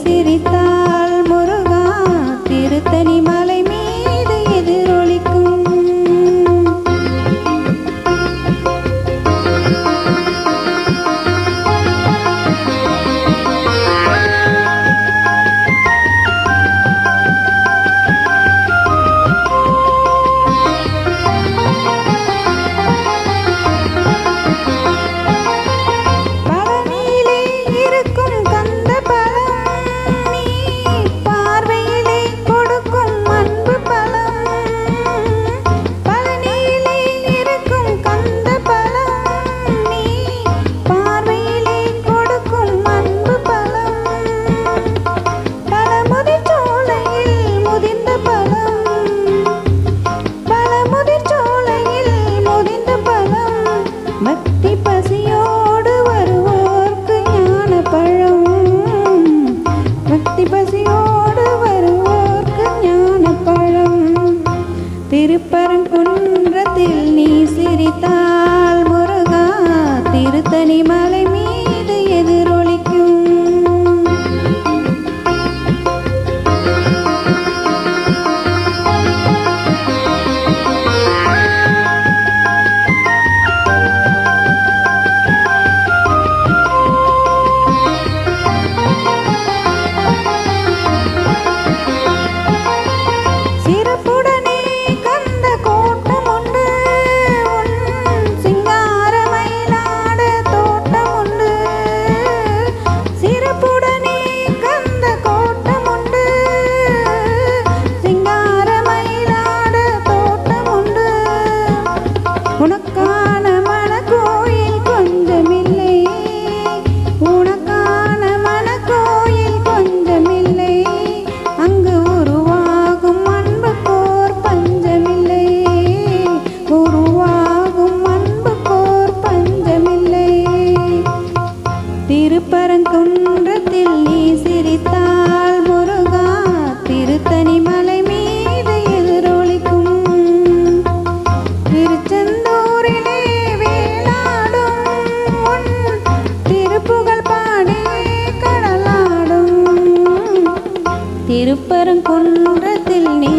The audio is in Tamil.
சிரித்தால் முருகா திருத்தணி மலை மீது எதிரொலிக்கும். பக்தி பசியோடு வருவோர்க்கு ஞானப்பழம், பக்தி பசியோடு வருவோர்க்கு ஞானப்பழம். திருப்பரங்குன்றத்தில் நீ சிரித்தால் முருகா திருத்தணி மலை மீது எதிரொலிக்கும். உனக்கான மனக்கோயில் கொஞ்சமில்லை, உனக்கான மனக்கோயில் கொஞ்சமில்லை, அங்கு உருவாகும் அன்புக்கோர் பஞ்சமில்லை, உருவாகும் அன்புக்கோர் பஞ்சமில்லை. திருப்பரங்குன்றத்தில் நீ சிரித்தால் முருகா திருத்தணி மலை மீது எதிரொலிக்கும். திருச்செந்தூரிலே வேலாடும் உன் திருப்புகழ் பாடி கடலாடும். திருப்பரங்குன்றத்தில் நீ